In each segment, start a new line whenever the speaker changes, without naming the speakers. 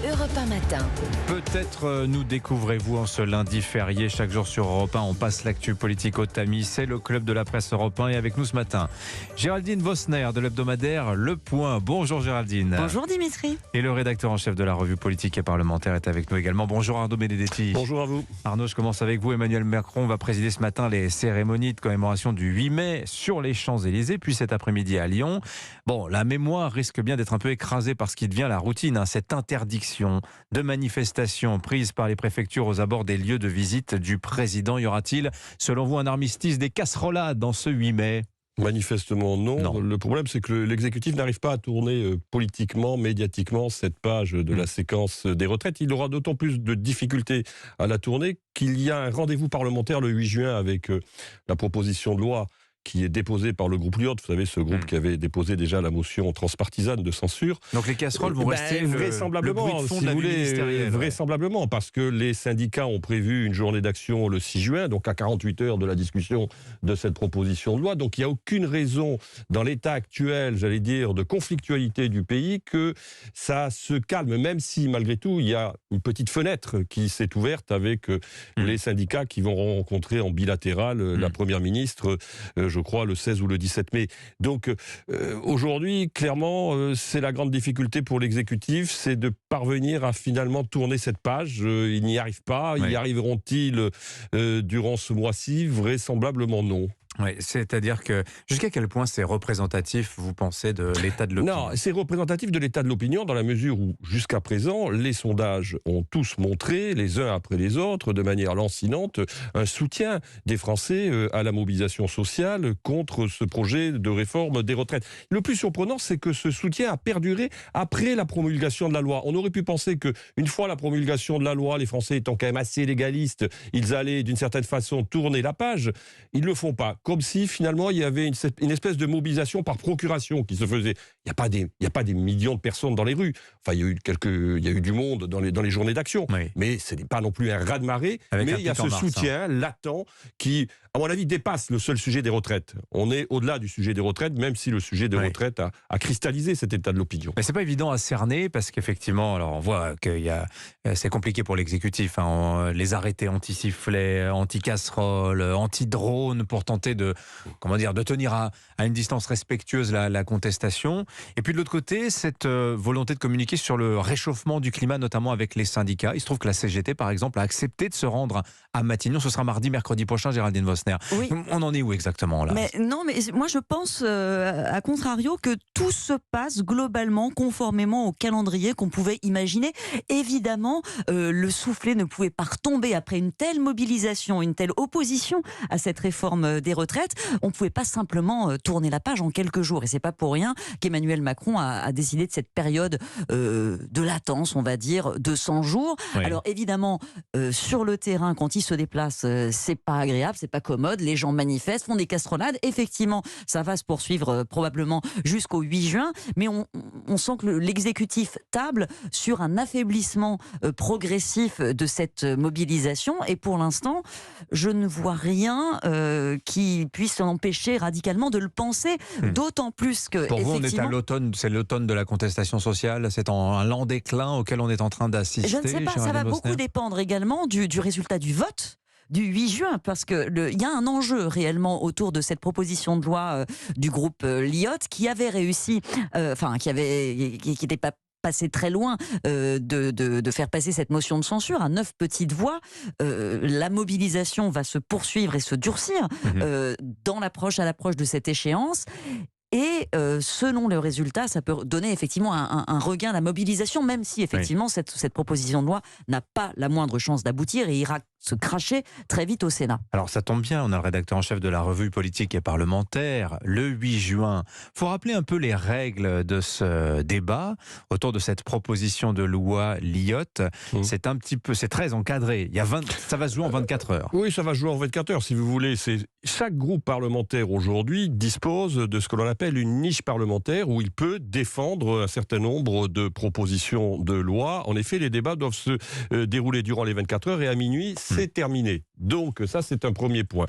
Europe 1 matin.
Peut-être nous découvrez-vous en ce lundi férié. Chaque jour sur Europe 1, on passe l'actu politique au tamis. C'est le club de la presse Europe 1 et avec nous ce matin, Géraldine Vosner de l'hebdomadaire Le Point. Bonjour Géraldine.
Bonjour Dimitri.
Et le rédacteur en chef de la revue politique et parlementaire est avec nous également. Bonjour Arnaud Benedetti.
Bonjour à vous.
Arnaud, je commence avec vous. Emmanuel Macron va présider ce matin les cérémonies de commémoration du 8 mai sur les Champs-Élysées, puis cet après-midi à Lyon. Bon, la mémoire risque bien d'être un peu écrasée par ce qui devient la routine, cette interdiction de manifestations prises par les préfectures aux abords des lieux de visite du président. Y aura-t-il, selon vous, un armistice des casserolades dans ce 8 mai ?
Manifestement non. Le problème, c'est que l'exécutif n'arrive pas à tourner politiquement, médiatiquement cette page de la séquence des retraites. Il aura d'autant plus de difficultés à la tourner qu'il y a un rendez-vous parlementaire le 8 juin avec la proposition de loi qui est déposée par le groupe Lyotte, vous savez, ce groupe qui avait déposé déjà la motion transpartisane de censure.
Donc les casseroles vont rester
vraisemblablement,
le bruit de fond
si
de la
vous
vie
voulez,
ministérielle.
vraisemblablement, parce que les syndicats ont prévu une journée d'action le 6 juin, donc à 48 heures de la discussion de cette proposition de loi. Donc il n'y a aucune raison, dans l'état actuel, j'allais dire, de conflictualité du pays, que ça se calme, même si, malgré tout, il y a une petite fenêtre qui s'est ouverte avec les syndicats qui vont rencontrer en bilatéral la Première ministre, je crois, le 16 ou le 17 mai. Donc, aujourd'hui, clairement, c'est la grande difficulté pour l'exécutif, c'est de parvenir à finalement tourner cette page. Ils n'y arrivent pas.
Oui.
Y arriveront-ils durant ce mois-ci? Vraisemblablement non.
Oui, c'est-à-dire que jusqu'à quel point c'est représentatif, vous pensez, de l'état de l'opinion ?
Non, c'est représentatif de l'état de l'opinion dans la mesure où, jusqu'à présent, les sondages ont tous montré, les uns après les autres, de manière lancinante, un soutien des Français à la mobilisation sociale contre ce projet de réforme des retraites. Le plus surprenant, c'est que ce soutien a perduré après la promulgation de la loi. On aurait pu penser qu'une fois la promulgation de la loi, les Français étant quand même assez légalistes, ils allaient d'une certaine façon tourner la page. Ils ne le font pas. Comme si finalement il y avait une espèce de mobilisation par procuration qui se faisait. Il n'y a pas des millions de personnes dans les rues. Enfin, il y a eu du monde dans les journées d'action.
Oui.
Mais ce n'est pas non plus un raz-de-marée.
Avec
Mais
un
il y a
pic en
ce
mars,
soutien latent qui, à mon avis, dépasse le seul sujet des retraites. On est au-delà du sujet des retraites, même si le sujet des retraites a cristallisé cet état de l'opinion.
Mais c'est pas évident à cerner parce qu'effectivement, alors on voit que c'est compliqué pour l'exécutif. Les arrêtés anti-sifflets, anti-casseroles, anti-drones pour tenter de tenir à une distance respectueuse la contestation. Et puis de l'autre côté, cette volonté de communiquer sur le réchauffement du climat, notamment avec les syndicats. Il se trouve que la CGT, par exemple, a accepté de se rendre à Matignon. Ce sera mardi, mercredi prochain, Géraldine Vosner.
Oui.
On en est où exactement là ?
Mais moi je pense, à contrario, que tout se passe globalement conformément au calendrier qu'on pouvait imaginer. Évidemment, le soufflet ne pouvait pas retomber après une telle mobilisation, une telle opposition à cette réforme des retraites. On ne pouvait pas simplement tourner la page en quelques jours. Et c'est pas pour rien qu'Emmanuel Macron a décidé de cette période de latence, on va dire, de 100 jours.
Oui.
Alors évidemment, sur le terrain, quand il se déplace, c'est pas agréable, c'est pas commode. Les gens manifestent, font des casserolades. Effectivement, ça va se poursuivre probablement jusqu'au 8 juin. Mais on sent que l'exécutif table sur un affaiblissement progressif de cette mobilisation. Et pour l'instant, je ne vois rien qui puisse l'empêcher radicalement de le penser. D'autant plus que,
Pour vous, on est à
effectivement,
l'automne, c'est l'automne de la contestation sociale, c'est un lent déclin auquel on est en train d'assister.
je ne sais pas, ça va
Géraldine
beaucoup
Vosner.
dépendre également du résultat du vote du 8 juin, parce que il y a un enjeu réellement autour de cette proposition de loi du groupe Lyotte qui avait réussi, qui n'était pas passé très loin de faire passer cette motion de censure à 9 petites voix. La mobilisation va se poursuivre et se durcir à l'approche de cette échéance. Et selon le résultat, ça peut donner effectivement un regain à la mobilisation, même si effectivement cette proposition de loi n'a pas la moindre chance d'aboutir et ira se cracher très vite au Sénat.
Alors ça tombe bien, on a le rédacteur en chef de la revue politique et parlementaire le 8 juin. Il faut rappeler un peu les règles de ce débat autour de cette proposition de loi Lyotte. C'est très encadré. Ça va se jouer en 24 heures.
Oui, ça va jouer en 24 heures, si vous voulez. Chaque groupe parlementaire aujourd'hui dispose de ce que l'on appelle une niche parlementaire où il peut défendre un certain nombre de propositions de loi. En effet, les débats doivent se dérouler durant les 24 heures et à minuit, c'est terminé. Donc ça, c'est un premier point.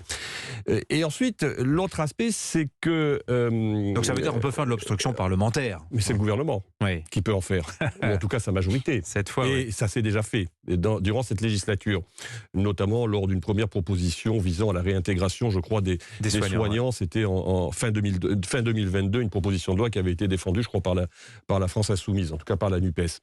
Et ensuite, l'autre aspect, c'est que...
Donc ça veut dire qu'on peut faire de l'obstruction parlementaire.
Mais c'est le gouvernement.
Oui.
qui peut en faire, ou en tout cas sa majorité.
Cette fois,
Et
oui.
ça s'est déjà fait durant cette législature, notamment lors d'une première proposition visant à la réintégration, je crois, des soignants.
Ouais.
C'était en fin 2022, une proposition de loi qui avait été défendue, je crois, par la France Insoumise, en tout cas par la NUPES.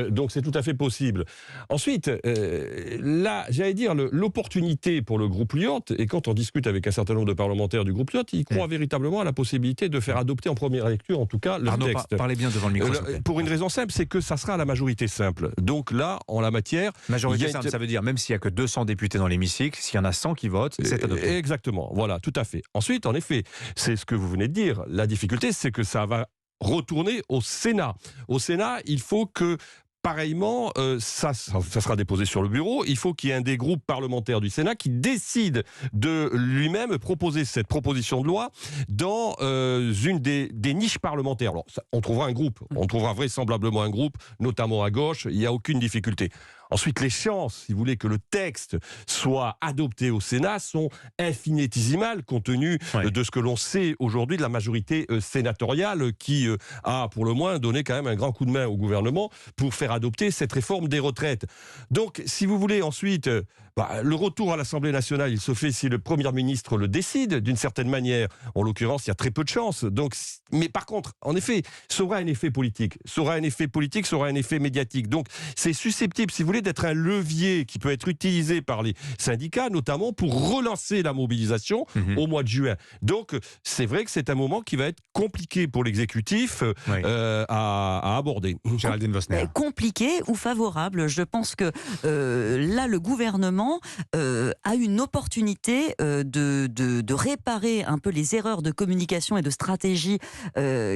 Donc c'est tout à fait possible. Ensuite, là, j'allais dire, l'opportunité pour le groupe Lyot, et quand on discute avec un certain nombre de parlementaires du groupe Lyot, ils croient véritablement à la possibilité de faire adopter en première lecture, en tout cas, leur
Arnaud,
texte.
parlez bien devant le micro.
Pour une raison simple, c'est que ça sera à la majorité simple. Donc là, en la matière...
Majorité simple, ça veut dire, même s'il n'y a que 200 députés dans l'hémicycle, s'il y en a 100 qui votent, c'est adopté.
Exactement, voilà, tout à fait. Ensuite, en effet, c'est ce que vous venez de dire. La difficulté, c'est que ça va retourner au Sénat. Au Sénat, il faut que... Pareillement, ça sera déposé sur le bureau. Il faut qu'il y ait un des groupes parlementaires du Sénat qui décide de lui-même proposer cette proposition de loi dans une des niches parlementaires. Alors, on trouvera un groupe, on trouvera vraisemblablement un groupe, notamment à gauche, il n'y a aucune difficulté. Ensuite, les chances, si vous voulez, que le texte soit adopté au Sénat sont infinitésimales compte tenu de ce que l'on sait aujourd'hui de la majorité sénatoriale qui a pour le moins donné quand même un grand coup de main au gouvernement pour faire adopter cette réforme des retraites. Donc, si vous voulez ensuite... le retour à l'Assemblée nationale, il se fait si le Premier ministre le décide, d'une certaine manière. En l'occurrence, il y a très peu de chances. Donc, mais par contre, en effet, ça aura un effet politique. Ça aura un effet politique, ça aura un effet médiatique. Donc, c'est susceptible, si vous voulez, d'être un levier qui peut être utilisé par les syndicats, notamment pour relancer la mobilisation au mois de juin. Donc, c'est vrai que c'est un moment qui va être compliqué pour l'exécutif à aborder.
Géraldine Vosner.
Compliqué ou favorable? Je pense que là, le gouvernement a une opportunité de réparer un peu les erreurs de communication et de stratégie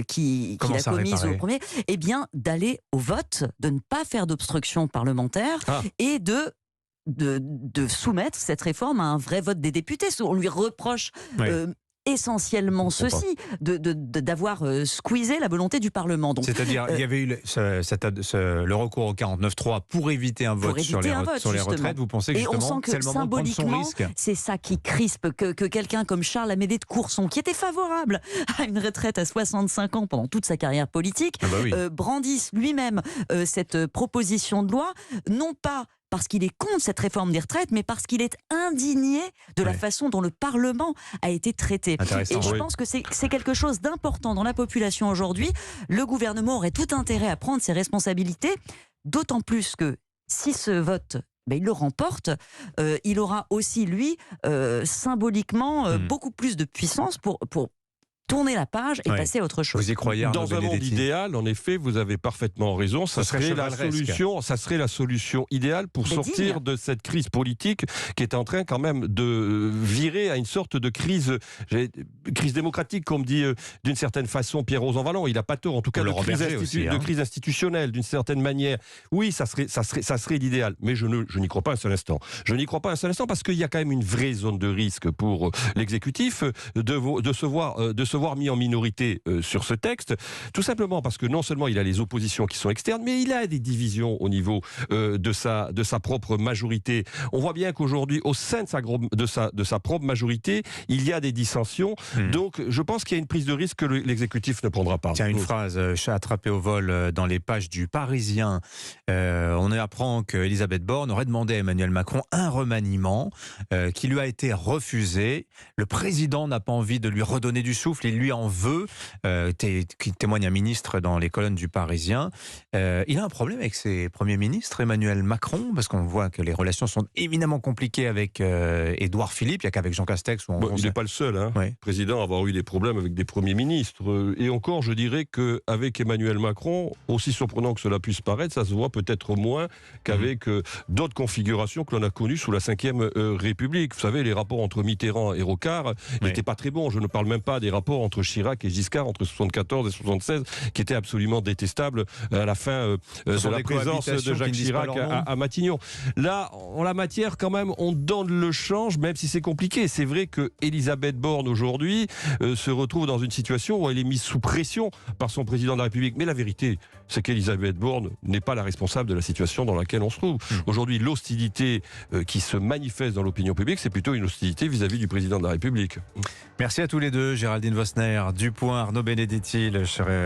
qu'il a commises au premier, et bien d'aller au vote, de ne pas faire d'obstruction parlementaire et de soumettre cette réforme à un vrai vote des députés. On lui reproche essentiellement ceci, d'avoir squeezé la volonté du Parlement.
C'est-à-dire, il y avait eu le recours au 49.3 pour éviter un vote sur les retraites. Vous pensez que justement, c'est le moment de prendre son risque?
C'est ça qui crispe, que quelqu'un comme Charles Amédée de Courson, qui était favorable à une retraite à 65 ans pendant toute sa carrière politique, brandisse lui-même cette proposition de loi, non pas parce qu'il est contre cette réforme des retraites, mais parce qu'il est indigné de la façon dont le Parlement a été traité. Et je pense que c'est quelque chose d'important dans la population aujourd'hui. Le gouvernement aurait tout intérêt à prendre ses responsabilités, d'autant plus que si ce vote... il le remporte, il aura aussi, lui, symboliquement, beaucoup plus de puissance pour tourner la page et passer à autre chose.
Vous y croyez, Arnaud
Dans un monde idéal, en effet, vous avez parfaitement raison. Ça serait la solution idéale pour sortir de cette crise politique qui est en train quand même de virer à une sorte de crise démocratique, comme dit d'une certaine façon Pierre Rosanvallon. Il n'a pas tort, en tout cas, de crise institutionnelle, d'une certaine manière. Oui, ça serait l'idéal, mais je n'y crois pas un seul instant. Je n'y crois pas un seul instant parce qu'il y a quand même une vraie zone de risque pour l'exécutif de se voir mis en minorité sur ce texte, tout simplement parce que non seulement il a les oppositions qui sont externes, mais il a des divisions au niveau de sa propre majorité. On voit bien qu'aujourd'hui, au sein de sa propre majorité, il y a des dissensions. Donc, je pense qu'il y a une prise de risque que l'exécutif ne prendra pas.
Tiens, une phrase attrapée au vol dans les pages du Parisien. On apprend qu'Elisabeth Borne aurait demandé à Emmanuel Macron un remaniement qui lui a été refusé. Le président n'a pas envie de lui redonner du souffle. Il lui en veut, qui témoigne un ministre dans les colonnes du Parisien. Il a un problème avec ses premiers ministres, Emmanuel Macron, parce qu'on voit que les relations sont éminemment compliquées avec Édouard Philippe. Il n'y a qu'avec Jean Castex.
Il n'est pas le seul, président, à avoir eu des problèmes avec des premiers ministres. Et encore, je dirais qu'avec Emmanuel Macron, aussi surprenant que cela puisse paraître, ça se voit peut-être moins qu'avec d'autres configurations que l'on a connues sous la Ve République. Vous savez, les rapports entre Mitterrand et Rocard n'étaient pas très bons. Je ne parle même pas des rapports entre Chirac et Giscard, entre 74 et 76, qui étaient absolument détestables à la fin de la présence de Jacques Chirac à Matignon. Là, en la matière, quand même, on donne le change, même si c'est compliqué. C'est vrai que Elisabeth Borne, aujourd'hui, se retrouve dans une situation où elle est mise sous pression par son président de la République. Mais la vérité, c'est qu'Elisabeth Borne n'est pas la responsable de la situation dans laquelle on se trouve. Aujourd'hui, l'hostilité qui se manifeste dans l'opinion publique, c'est plutôt une hostilité vis-à-vis du président de la République.
Merci à tous les deux, Géraldine Vosner. Bosner, du Point, Arnaud Benedetti, le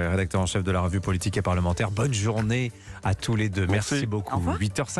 rédacteur en chef de la revue politique et parlementaire. Bonne journée à tous les deux. Merci beaucoup. 8h05.